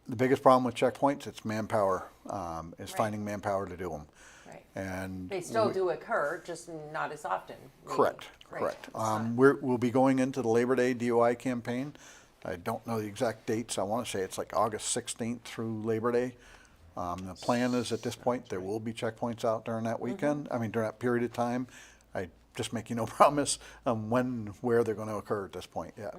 The biggest problem with checkpoints, it's manpower. Is Right. finding manpower to do them. Right. And They still do occur, just not as often. maybe. Correct, Right. correct. It's not- We'll be going into the Labor Day DUI campaign. I don't know the exact dates. I want to say it's like August 16th through Labor Day. The plan is at this point, there will be checkpoints out during that weekend, during that period of time. I just make you no promise where they're going to occur at this point yet.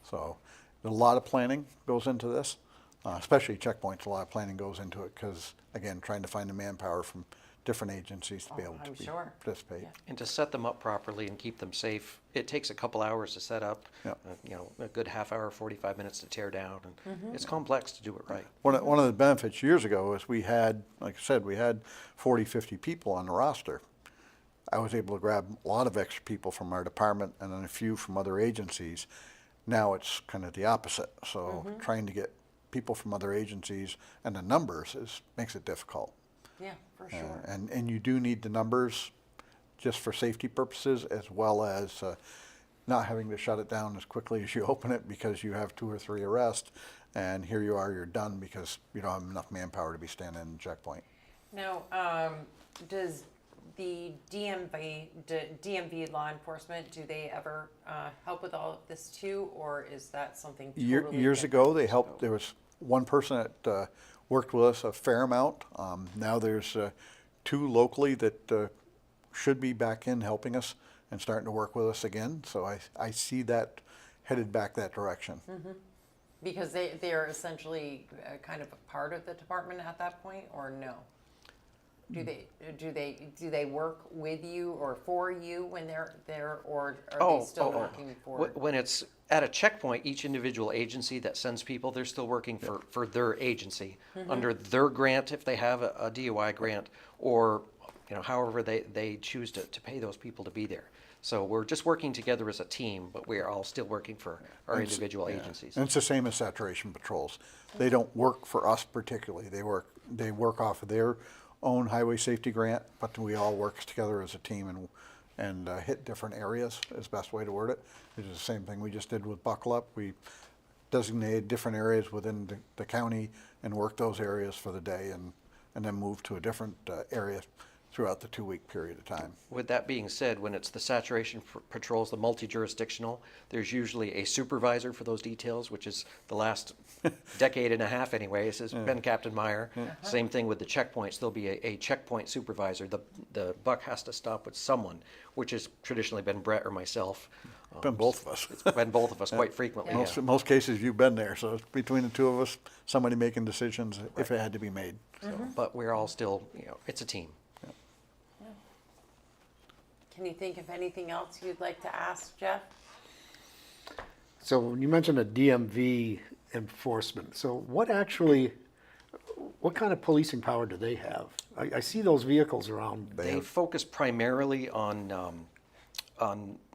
So a lot of planning goes into this, especially checkpoints. A lot of planning goes into it because, again, trying to find the manpower from different agencies to be able I'm to sure. participate. Yeah. And to set them up properly and keep them safe, it takes a couple hours to set up. Yeah. A good half hour, 45 minutes to tear down, and it's complex to do it right. One of the benefits years ago is we had, like I said, we had 40, 50 people on the roster. I was able to grab a lot of extra people from our department and then a few from other agencies. Now it's kind of the opposite. So trying to get people from other agencies and the numbers makes it difficult. Yeah, for sure. And you do need the numbers just for safety purposes, as well as not having to shut it down as quickly as you open it because you have 2 or 3 arrests, and here you are, you're done because you don't have enough manpower to be standing in the checkpoint. Now, does the DMV law enforcement, do they ever help with all of this too, or is that something totally Years different? ago, they helped. There was one person that worked with us a fair amount. Now there's 2 locally that should be back in helping us and starting to work with us again. So I see that headed back that direction. Because they're essentially kind of a part of the department at that point, or no? Do they work with you or for you when they're there, or are they still working for? When it's at a checkpoint, each individual agency that sends people, they're still working for their agency under their grant if they have a DUI grant, or however they choose to pay those people to be there. So we're just working together as a team, but we're all still working for our individual agencies. And it's the same as saturation patrols. They don't work for us particularly. They work off of their own highway safety grant, but we all work together as a team and hit different areas is the best way to word it. It's the same thing we just did with Buckle Up. We designated different areas within the county and worked those areas for the day and then moved to a different area throughout the 2-week period of time. With that being said, when it's the saturation patrols, the multi-jurisdictional, there's usually a supervisor for those details, which is the last decade and a half anyways, has been Captain Meyer. Same thing with the checkpoints. There'll be a checkpoint supervisor. The buck has to stop with someone, which has traditionally been Bret or myself. Been both of us. It's been both of us quite frequently. Yeah. yeah. Most cases you've been there, so it's between the 2 of us, somebody making decisions if it had to be made. So, but we're all still, it's a team. Can you think of anything else you'd like to ask, Jeff? So when you mentioned a DMV enforcement, so what kind of policing power do they have? I see those vehicles around. They focus primarily on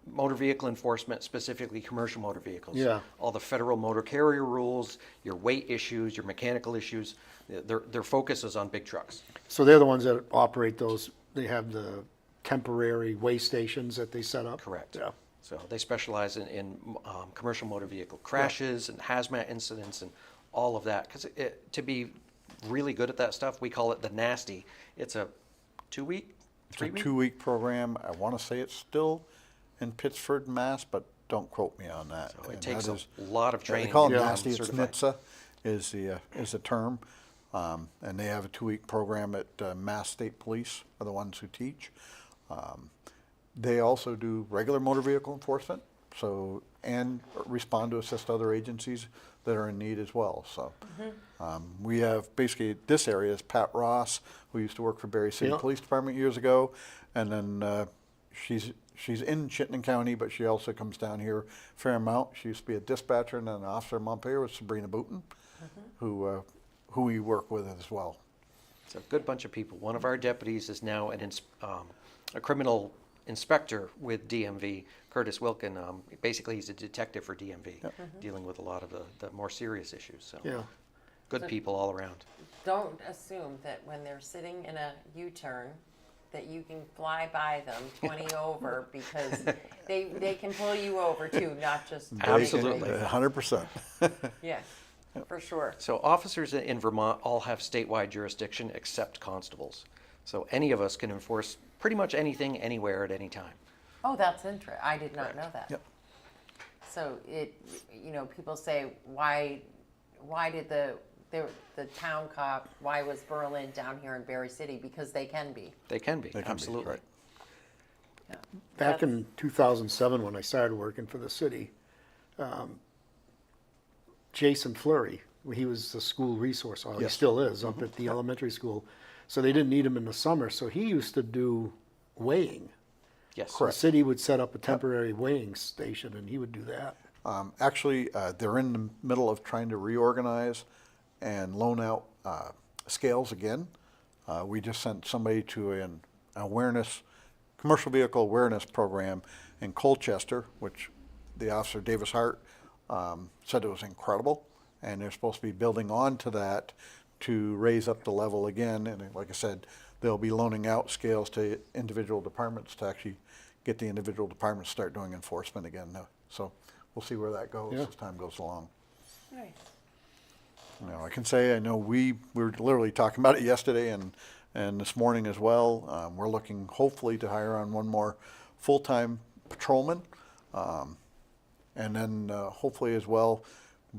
motor vehicle enforcement, specifically commercial motor vehicles. Yeah. All the federal motor carrier rules, your weight issues, your mechanical issues, their focus is on big trucks. So they're the ones that operate those, they have the temporary weigh stations that they set up? Correct. Yeah. So they specialize in commercial motor vehicle crashes and hazmat incidents and all of that. Because to be really good at that stuff, we call it the nasty. It's a 2-week, It's a 3-week? 2-week program. I want to say it's still in Pittsford, Mass, but don't quote me on that. So it And takes that a lot of They training. call it to become nasty. It's certified. NHTSA is the term. And they have a 2-week program at Mass State Police are the ones who teach. They also do regular motor vehicle enforcement, and respond to assist other agencies that are in need as well. So we have basically this area is Pat Ross, who used to work for Berry City Yeah. Police Department years ago, and then she's in Chittenden County, but she also comes down here a fair amount. She used to be a dispatcher and then an officer in Montpelier with Sabrina Booton, who we work with as well. It's a good bunch of people. One of our deputies is now a criminal inspector with DMV, Curtis Wilkin. Basically, he's a detective for DMV, dealing with a lot of the more serious issues. So, Yeah. good people all around. Don't assume that when they're sitting in a U-turn that you can fly by them 20 over, because they can pull you over too, not just Absolutely. 100%. Yeah, for sure. So officers in Vermont all have statewide jurisdiction except constables. So any of us can enforce pretty much anything, anywhere, at any time. Oh, that's interesting. I did not know that. Yep. So people say, why did the town cop, why was Berlin down here in Berry City? Because they can be. They can be, They can be, absolutely. right. Yeah. Back That's- in 2007, when I started working for the city, Jason Fleury, he was the school resource, or he Yes. still is, up at the elementary school. So they didn't need him in the summer, so he used to do weighing. Yes. The city would set up a temporary weighing station, and he would do that. Actually, they're in the middle of trying to reorganize and loan out scales again. We just sent somebody to an commercial vehicle awareness program in Colchester, which the officer Davis Hart said it was incredible, and they're supposed to be building on to that to raise up the level again. And like I said, they'll be loaning out scales to individual departments to actually get the individual departments to start doing enforcement again. So we'll see where that goes Yeah. as time goes along. Nice. I can say I know we were literally talking about it yesterday and this morning as well. We're looking hopefully to hire on one more full-time patrolman, and then hopefully as well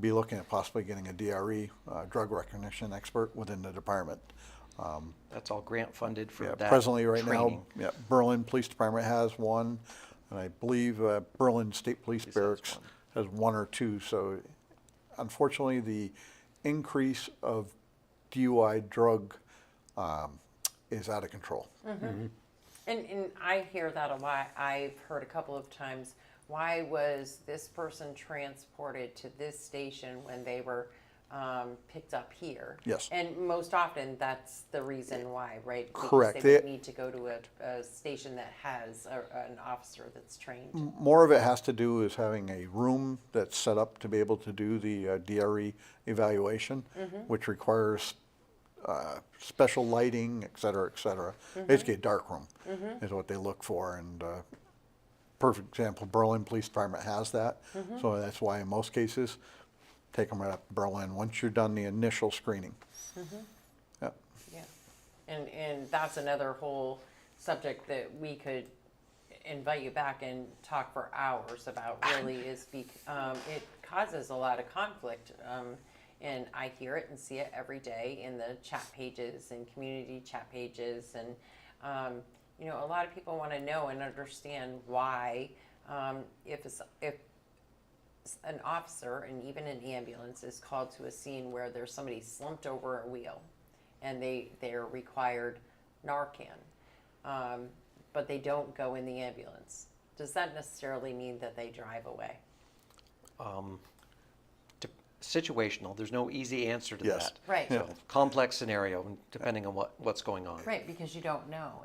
be looking at possibly getting a DRE, drug recognition expert within the department. That's all grant funded for Yeah, that presently right training. now, Berlin Police Department has one, and I believe Berlin State Police has Barracks one. has one or two. So unfortunately, the increase of DUI drug is out of control. And I hear that a lot. I've heard a couple of times, why was this person transported to this station when they were picked up here? Yes. And most often, that's the reason why, right? Correct. Because they would need to go to a station that has an officer that's trained. More of it has to do is having a room that's set up to be able to do the DRE evaluation, which requires special lighting, et cetera, et cetera. Basically, a dark room is what they look for. And perfect example, Berlin Police Department has that. So that's why in most cases, take them right up to Berlin once you're done the initial screening. Yep. Yeah, and that's another whole subject that we could invite you back and talk for hours about. Really, is it causes a lot of conflict, and I hear it and see it every day in the chat pages and community chat pages, and a lot of people want to know and understand why if an officer and even an ambulance is called to a scene where there's somebody slumped over a wheel and they're required Narcan, but they don't go in the ambulance. Does that necessarily mean that they drive away? Situational. There's no easy answer to Yes. that. Right. So, complex scenario, depending on what's going on. Right, because you don't know,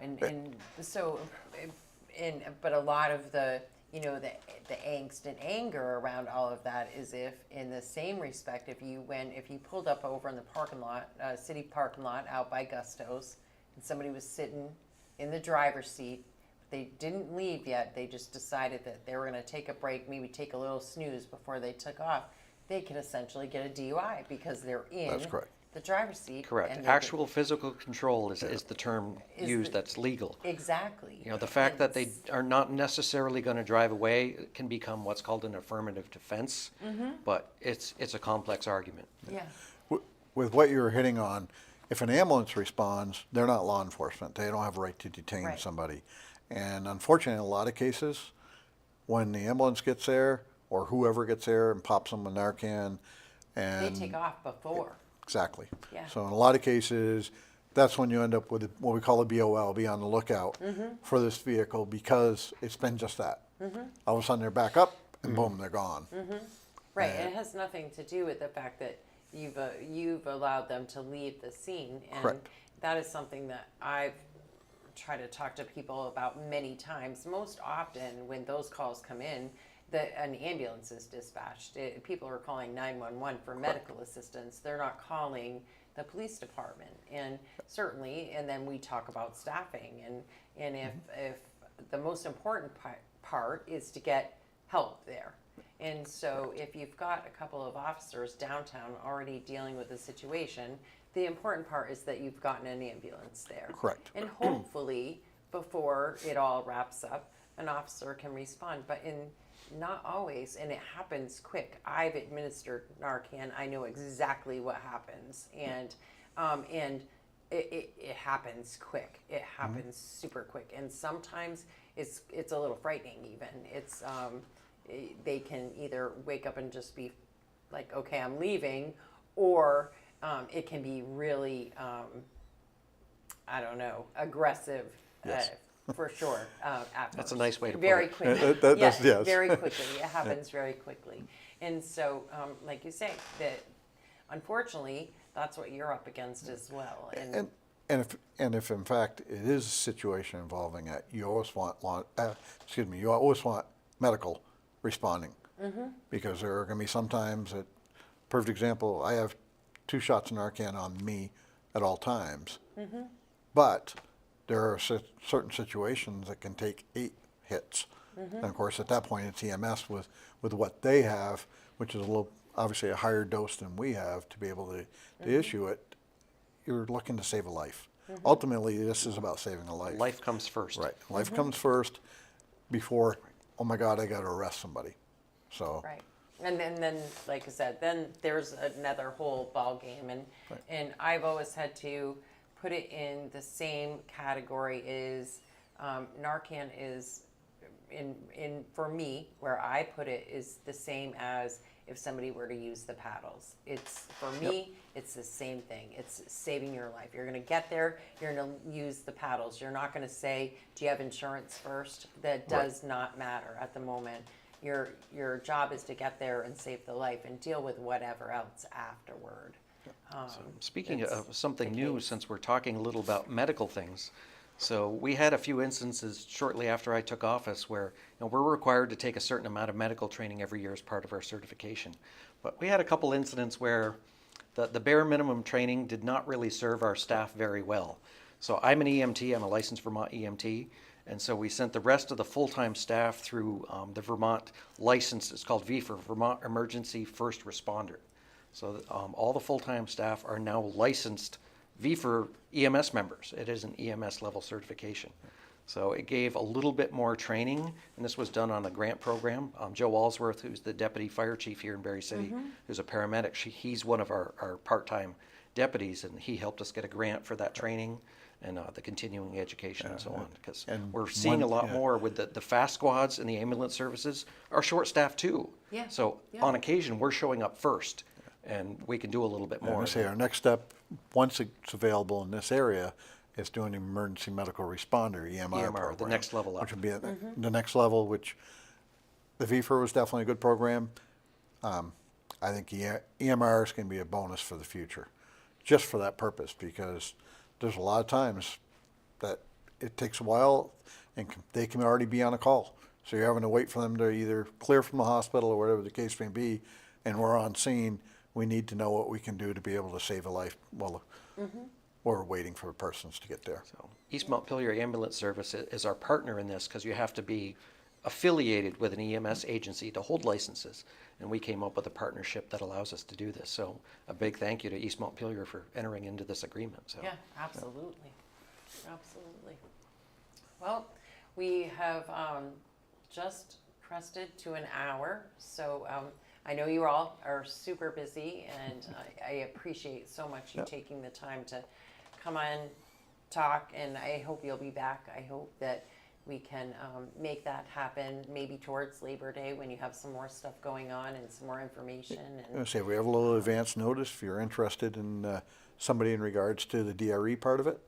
but a lot of the the angst and anger around all of that is if, in the same respect, if you pulled up over in the parking lot, city parking lot out by Gusto's, and somebody was sitting in the driver's seat, they didn't leave yet. They just decided that they were going to take a break, maybe take a little snooze before they took off. They could essentially get a DUI because they're in That's correct. the driver's seat. Correct. and Actual physical control is the term Is used the- that's legal. Exactly. The fact that they It's- are not necessarily going to drive away can become what's called an affirmative defense, but it's a complex argument. Yeah. With what you were hitting on, if an ambulance responds, they're not law enforcement. They don't have a right to detain Right. somebody. And unfortunately, in a lot of cases, when the ambulance gets there or whoever gets there and pops them with Narcan, They and take off before. exactly. Yeah. So in a lot of cases, that's when you end up with what we call a BOL, be on the lookout for this vehicle, because it's been just that. All of a sudden they're back up and boom, they're gone. Right, and it has nothing to do with the fact that you've allowed them to leave the scene, and Correct. that is something that I've tried to talk to people about many times. Most often, when those calls come in, an ambulance is dispatched. People are calling 911 for medical assistance. They're not calling the police department, and certainly, and then we talk about staffing, and if the most important part is to get help there. And so if you've got a couple of officers downtown already dealing with the situation, the important part is that you've gotten an ambulance there. Correct. And hopefully, before it all wraps up, an officer can respond. But not always, and it happens quick. I've administered Narcan. I know exactly what happens, and it happens quick. It happens super quick, and sometimes it's a little frightening. Even it's they can either wake up and just be like, okay, I'm leaving, or it can be really, I don't know, aggressive, Yes. for sure. At That's a first. nice way to put very it. quickly. That's- yes. Very quickly. It happens very quickly, and so, like you say, that unfortunately, that's what you're up against as well. And if in fact it is a situation involving that, you always want you always want medical responding, because there are going to be sometimes that, perfect example, I have 2 shots of Narcan on me at all times, but there are certain situations that can take 8 hits, and of course at that point it's EMS with what they have, which is obviously a higher dose than we have to be able to issue it. You're looking to save a life. Ultimately, this is about saving a life. Life comes first. Right. Life comes first before, oh my God, I got to arrest somebody. So. Right. And then, like I said, then there's another whole ball game, and I've always had to put it in the same category as Narcan is in for me, where I put it, is the same as if somebody were to use the paddles. It's, for me, it's the same thing. It's saving your life. You're going to get there, you're going to use the paddles. You're not going to say, do you have insurance first? That does not matter at the moment. Your job is to get there and save the life and deal with whatever else afterward. Speaking It's of something the new, case. since we're talking a little about medical things, so we had a few instances shortly after I took office where we're required to take a certain amount of medical training every year as part of our certification. But we had a couple incidents where the bare minimum training did not really serve our staff very well. So I'm an EMT, I'm a licensed Vermont EMT, and so we sent the rest of the full-time staff through the Vermont license. It's called VFR, Vermont Emergency First Responder. So all the full-time staff are now licensed VFR EMS members. It is an EMS level certification. So it gave a little bit more training, and this was done on a grant program. Joe Walsworth, who's the deputy fire chief here in Berry City, who's a paramedic, he's one of our part-time deputies, and he helped us get a grant for that training and the continuing education and so on. Because and we're seeing a one- lot yeah. more with the fast squads and the ambulance services are short-staffed too. Yeah, So yeah. on occasion, we're showing up first, and we can do a little bit And more. I say our next step, once it's available in this area, is doing an emergency medical responder, EMR EMR, program. the next level up. Which would be the next level, which the VFR was definitely a good program. I think EMR is going to be a bonus for the future, just for that purpose, because there's a lot of times that it takes a while and they can already be on a call. So you're having to wait for them to either clear from the hospital or whatever the case may be, and we're on scene. We need to know what we can do to be able to save a life while we're waiting for persons to get there. So East Montpelier Ambulance Service is our partner in this because you have to be affiliated with an EMS agency to hold licenses. And we came up with a partnership that allows us to do this. So a big thank you to East Montpelier for entering into this agreement. So. Yeah, absolutely. Absolutely. Well, we have just crested to an hour, so I know you all are super busy, and I appreciate so much you taking the time to come on, talk, and I hope you'll be back. I hope that we can make that happen maybe towards Labor Day when you have some more stuff going on and some more information. I'm And going to say, we have a little advance notice if you're interested in somebody in regards to the DRE part of it,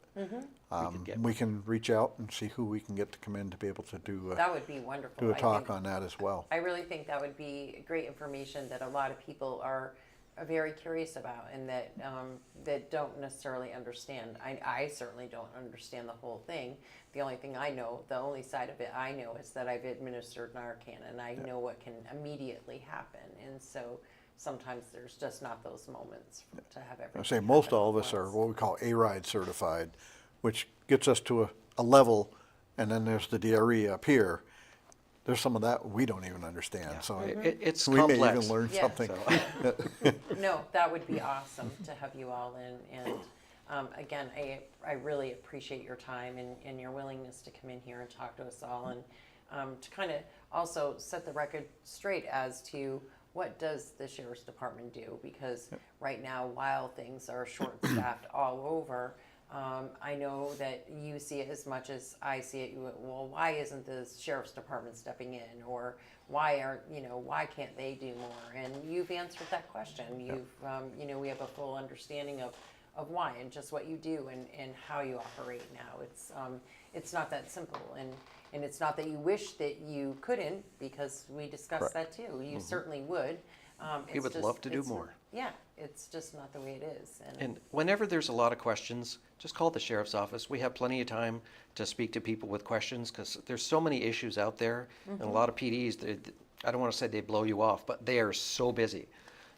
get we can reach out and see who we can get to come in to be able to do That would be wonderful. do a I talk think- on that as well. I really think that would be great information that a lot of people are very curious about, and that don't necessarily understand. I certainly don't understand the whole thing. The only thing I know, the only side of it I know, is that I've administered Narcan, and I know what can immediately happen. And so sometimes there's just not those moments to have everything. I say most happen all of at us are once. what we call A-RIDE certified, which gets us to a level, and then there's the DRE up here. There's some of that we don't even understand, so It's we may complex. even learn Yeah. something. No, that would be awesome to have you all in. And again, I really appreciate your time and your willingness to come in here and talk to us all, and to kind of also set the record straight as to what does the Sheriff's Department do? Because right now, while things are short-staffed all over, I know that you see it as much as I see it. Well, why isn't the Sheriff's Department stepping in? Or why can't they do more? And you've answered that question. We have a full understanding of why and just what you do and how you operate now. It's not that simple. And it's not that you wish that you couldn't, because we discussed that too. You certainly would. We would love to do more. Yeah, it's just not the way it is. And whenever there's a lot of questions, just call the sheriff's office. We have plenty of time to speak to people with questions, because there's so many issues out there, and a lot of PDs, I don't want to say they blow you off, but they are so busy.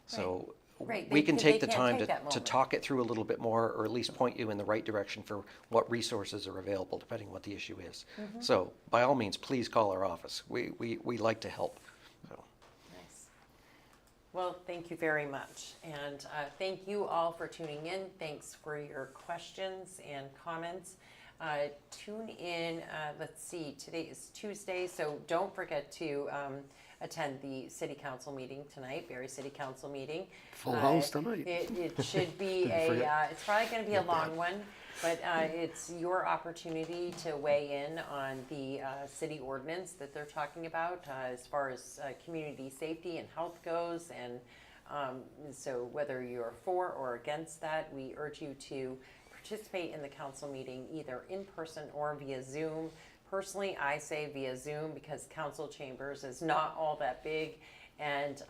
So Right. we They can can't take the time take that to moment. talk it through a little bit more, or at least point you in the right direction for what resources are available, depending what the issue is. So by all means, please call our office. We like to help. So. Nice. Well, thank you very much. And thank you all for tuning in. Thanks for your questions and comments. Tune in, let's see, today is Tuesday, so don't forget to attend the city council meeting tonight, Barrie City Council meeting. Full house tonight. It should be it's probably going to be a long one, but it's your opportunity to weigh in on the city ordinance that they're talking about as far as community safety and health goes. And so whether you're for or against that, we urge you to participate in the council meeting either in person or via Zoom. Personally, I say via Zoom because council chambers is not all that big, and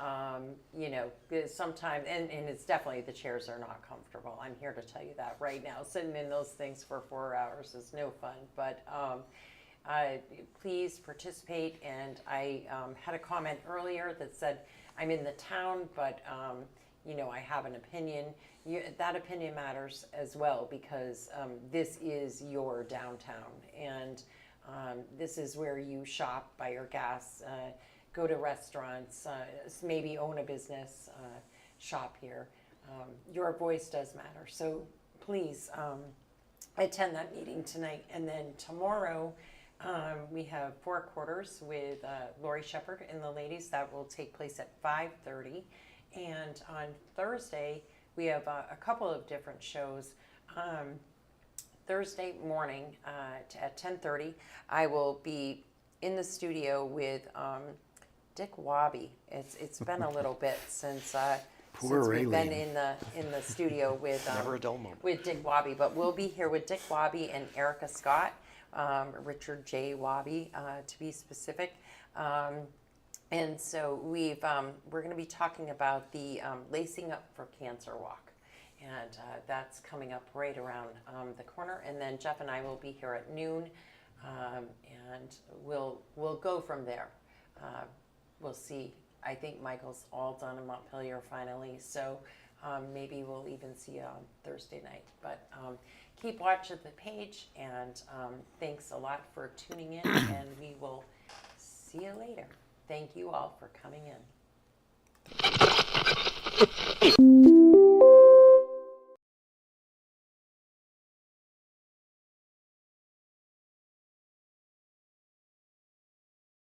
sometimes, and it's definitely, the chairs are not comfortable. I'm here to tell you that right now. Sitting in those things for 4 hours is no fun, but please participate. And I had a comment earlier that said, I'm in the town, but I have an opinion. That opinion matters as well, because this is your downtown, and this is where you shop, buy your gas, go to restaurants, maybe own a business, shop here. Your voice does matter. So please attend that meeting tonight. And then tomorrow we have 4 quarters with Lori Shepherd and the ladies. That will take place at 5:30. And on Thursday, we have a couple of different shows. Thursday morning at 10:30, I will be in the studio with Dick Wabi. It's been a little bit since Poor we've been Raylene. in the studio with Never a dull moment. with Dick Wabi, but we'll be here with Dick Wabi and Erica Scott, Richard J. Wabi to be specific. And so we're going to be talking about the Lacing Up for Cancer Walk. And that's coming up right around the corner. And then Jeff and I will be here at noon, and we'll go from there. We'll see. I think Michael's all done in Montpelier finally, so maybe we'll even see you on Thursday night. But keep watch of the page, and thanks a lot for tuning in, and we will see you later. Thank you all for coming in.